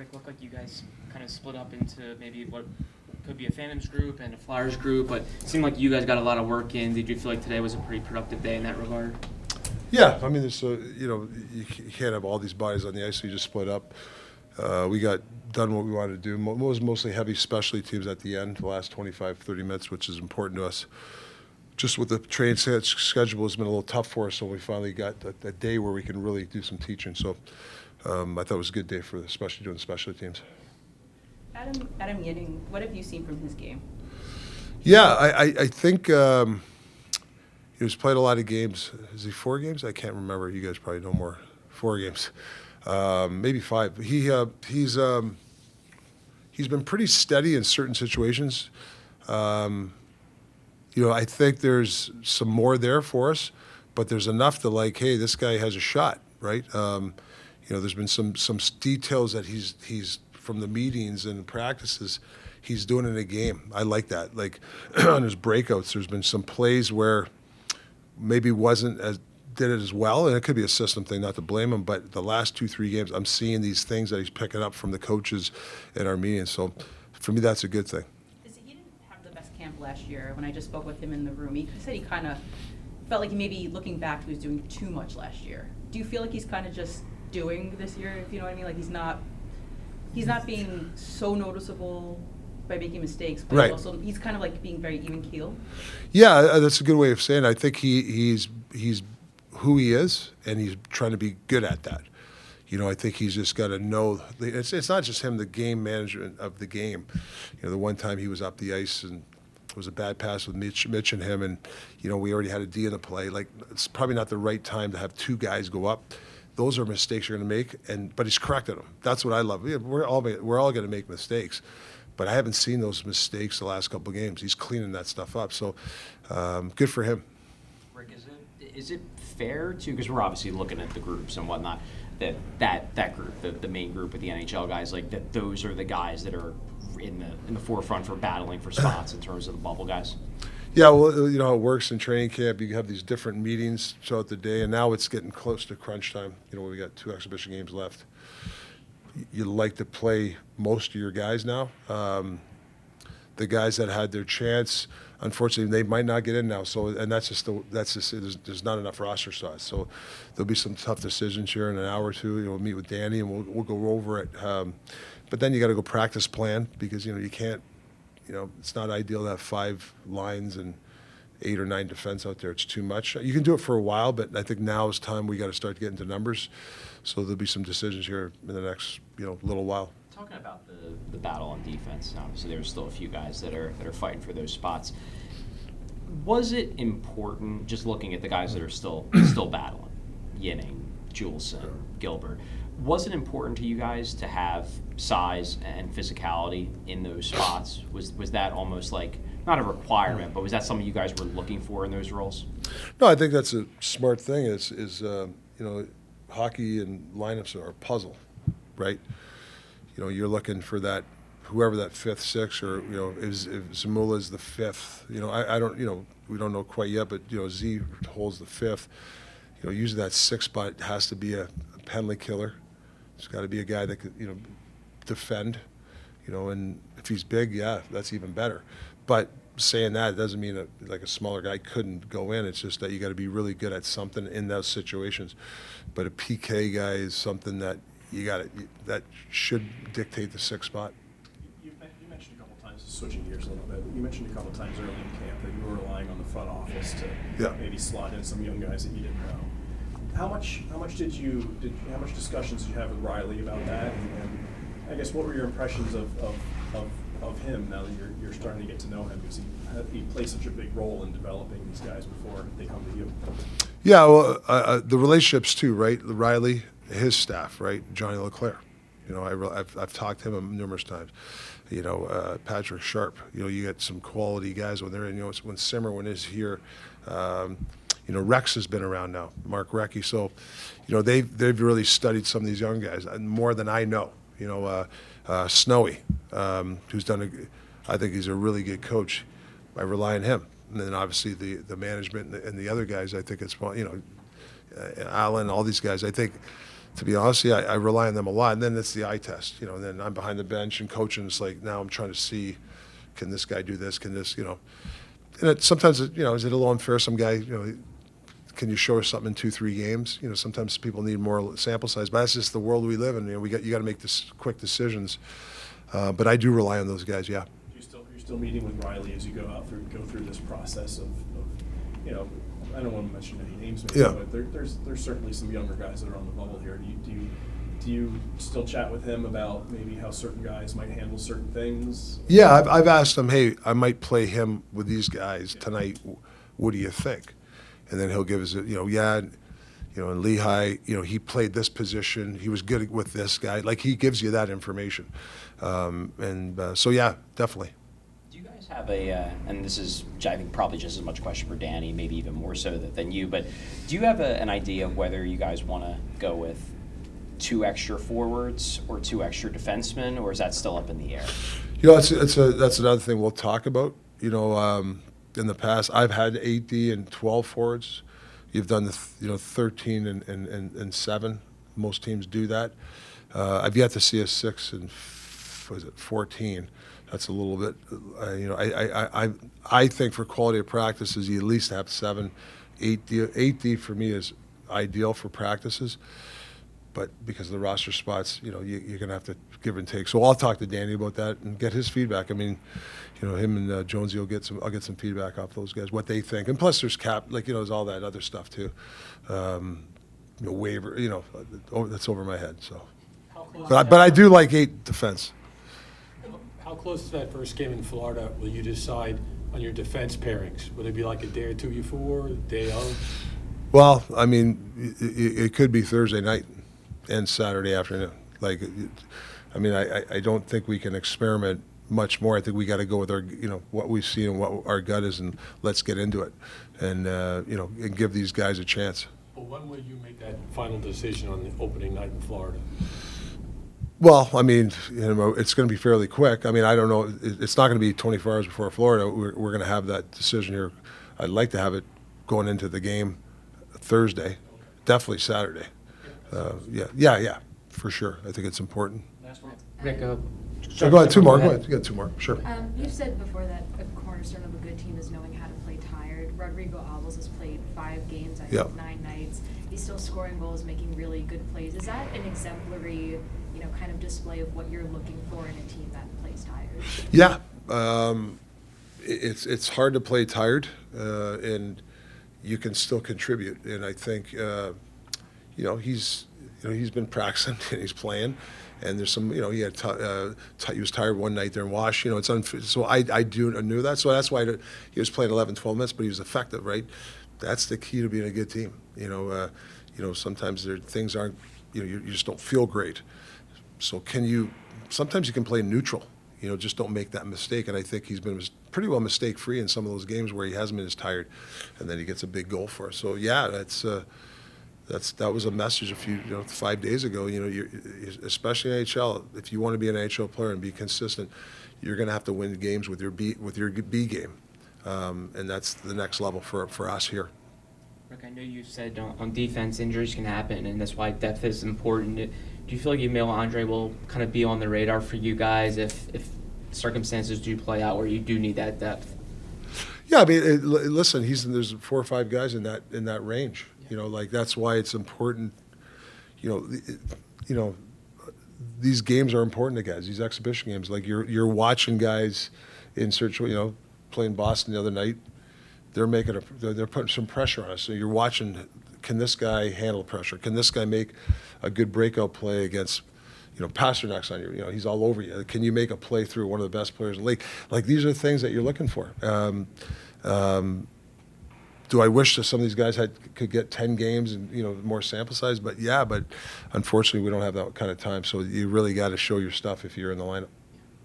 Rick, looked like you guys kind of split up into maybe what could be a Phantoms group and a Flyers group, but it seemed like you guys got a lot of work in. Did you feel like today was a pretty productive day in that regard? Yeah, I mean, you can't have all these bodies on the ice, so you just split up. We got done what we wanted to do. It was mostly heavy specialty teams at the end, the last 25, 30 minutes, which is important to us. Just with the training schedule has been a little tough for us, so we finally got a day where we can really do some teaching. So I thought it was a good day for especially doing specialty teams. Adam Yinning, what have you seen from his game? Yeah, I think he was played a lot of games. Is he 4 games? I can't remember. You guys probably know more. 4 games, maybe 5. He's been pretty steady in certain situations. I think there's some more there for us, but there's enough to hey, this guy has a shot, right? There's been some details that he's from the meetings and practices, he's doing in a game. I like that. Like on his breakouts, there's been some plays where maybe did it as well, and it could be a system thing, not to blame him, but the last 2-3 games, I'm seeing these things that he's picking up from the coaches in our meetings. So for me, that's a good thing. He didn't have the best camp last year. When I just spoke with him in the room, he said he kind of felt like maybe looking back, he was doing too much last year. Do you feel like he's kind of just doing this year, if you know what I mean? Like he's not being so noticeable by making mistakes, but right. He's kind of like being very even keel. Yeah, that's a good way of saying it. I think he's who he is, and he's trying to be good at that. I think he's just got to know. It's not just him, the game management of the game. The one time he was up the ice and it was a bad pass with Mitch and him, and we already had a D in the play. Like it's probably not the right time to have 2 guys go up. Those are mistakes you're going to make, but he's corrected them. That's what I love. We're all going to make mistakes, but I haven't seen those mistakes the last couple of games. He's cleaning that stuff up, so good for him. Rick, is it fair to, because we're obviously looking at the groups and whatnot, that group, the main group with the NHL guys, like that those are the guys that are in the forefront for battling for spots in terms of the bubble guys? Yeah, well, how it works in training camp. You have these different meetings throughout the day, and now it's getting close to crunch time. We got 2 exhibition games left. You like to play most of your guys now. The guys that had their chance, unfortunately, they might not get in now. So, and that's just there's not enough roster size. So, there'll be some tough decisions here in an hour or 2. We'll meet with Danny and we'll go over it. But then you got to go practice plan because you can't. It's not ideal to have 5 lines and 8 or 9 defense out there. It's too much. You can do it for a while, but I think now is time we got to start getting to numbers. So there'll be some decisions here in the next little while. Talking about the battle on defense, obviously there's still a few guys that are fighting for those spots. Was it important, just looking at the guys that are still battling, Yinning, Juleson, Gilbert, was it important to you guys to have size and physicality in those spots? Was that almost like, not a requirement, but was that something you guys were looking for in those roles? No, I think that's a smart thing. Hockey and lineups are a puzzle, right? You're looking for that, whoever that 5th, 6th, or if Zamula's the 5th. I don't. We don't know quite yet, but Z holds the 5th. Usually that 6th spot has to be a penalty killer. It's got to be a guy that could, defend, and if he's big, yeah, that's even better. But saying that doesn't mean a smaller guy couldn't go in. It's just that you got to be really good at something in those situations. But a PK guy is something that that should dictate the 6th spot. You mentioned a couple times, switching gears a little bit, you mentioned a couple times early in camp that you were relying on the front office to maybe slot in some young guys that you didn't know. How much discussions did you have with Riley about that? And I guess what were your impressions of him now that you're starting to get to know him, because he plays such a big role in developing these guys before they come to you? Yeah, well, the relationships too, right? Riley, his staff, right? Johnny Leclerc. I've talked to him numerous times. Patrick Sharp. You get some quality guys when they're in. When Simmerwin is here. Rex has been around now, Mark Recchi. So, they've really studied some of these young guys more than I know. Snowy, who's I think he's a really good coach. I rely on him. And then obviously the management and the other guys, I think it's, Alan, all these guys, I think to be honest, yeah, I rely on them a lot. And then it's the eye test, you know. And then I'm behind the bench and coaching. It's like now I'm trying to see, can this guy do this? Can this, you know? And sometimes, you know, is it a little unfair? Some guy, you know, can you show us something in 2-3 games? You know, sometimes people need more sample size, but that's just the world we live in. You know, you got to make this quick decisions. But I do rely on those guys. Yeah. You're still meeting with Riley as you go through this process of you know, I don't want to mention any names, maybe, Yeah. but there's certainly some younger guys that are on the bubble here. Do you still chat with him about maybe how certain guys might handle certain things? Yeah, I've asked him, hey, I might play him with these guys tonight. What do you think? And then he'll give us, you know, yeah, you know, in Lehigh, you know, he played this position. He was good with this guy. Like, he gives you that information. So, yeah, definitely. Do you guys have and this is, I think, probably just as much a question for Danny, maybe even more so than you, but do you have an idea of whether you guys want to go with 2 extra forwards or 2 extra defensemen, or is that still up in the air? You know, that's another thing we'll talk about. You know, in the past, I've had 8D and 12 forwards. You've done the 13 and 7. Most teams do that. I've yet to see a 6 and 14. That's a little bit. You know, I think for quality of practices, you at least have 7. 8D for me is ideal for practices. But because of the roster spots, you know, you're going to have to give and take. So I'll talk to Danny about that and get his feedback. I mean, you know, him and Jonesy I'll get some feedback off those guys, what they think. And plus there's cap, like, you know, there's all that other stuff too. You know, waiver, you know, that's over my head. So, but I do like 8 defense. How close to that first game in Florida will you decide on your defense pairings? Will it be like a day or two before, a day of? Well, I mean, it could be Thursday night and Saturday afternoon. Like, I mean, I don't think we can experiment much more. I think we got to go with our, you know, what we see and what our gut is, and let's get into it, and you know, and give these guys a chance. Well, when will you make that final decision on the opening night in Florida? Well, I mean, you know, it's going to be fairly quick. I mean, I don't know. It's not going to be 24 hours before Florida. We're going to have that decision here. I'd like to have it going into the game Thursday, definitely Saturday. Yeah, for sure. I think it's important. Last one. Rick, So go ahead, 2 more. Go ahead. You got 2 more. Sure. You've said before that a cornerstone of a good team is knowing how to play tired. Rodrigo Alves has played 5 games, I think 9 nights. He's still scoring goals, making really good plays. Is that an exemplary, you know, kind of display of what you're looking for in a team that plays tired? Yeah, it's hard to play tired, and you can still contribute. And I think you know, he's been practicing and he's playing. And there's some, you know, he was tired one night there in Wash. You know, so I knew that. So that's why he was playing 11, 12 minutes, but he was effective, right? That's the key to being a good team. You know, sometimes things aren't, you know, you just don't feel great. So sometimes you can play neutral. You know, just don't make that mistake. And I think he's been pretty well mistake-free in some of those games where he hasn't been as tired, and then he gets a big goal for us. So yeah, that was a message 5 days ago. You know, especially in NHL, if you want to be an NHL player and be consistent, you're going to have to win games with your B game, and that's the next level for us here. Rick, I know you said on defense injuries can happen, and that's why depth is important. Do you feel like Emil Andre will kind of be on the radar for you guys if circumstances do play out where you do need that depth? Yeah, I mean, listen, there's 4 or 5 guys in that range. You know, like, that's why it's important. You know, these games are important to guys. These exhibition games, like you're watching guys in search. You know, playing Boston the other night, they're putting some pressure on us. So you're watching. Can this guy handle pressure? Can this guy make a good breakout play against, you know, Pasternak's on you? You know, he's all over you. Can you make a play through one of the best players in the league? Like, these are things that you're looking for. Do I wish that some of these guys could get 10 games and, you know, more sample size? But unfortunately we don't have that kind of time. So you really got to show your stuff if you're in the lineup.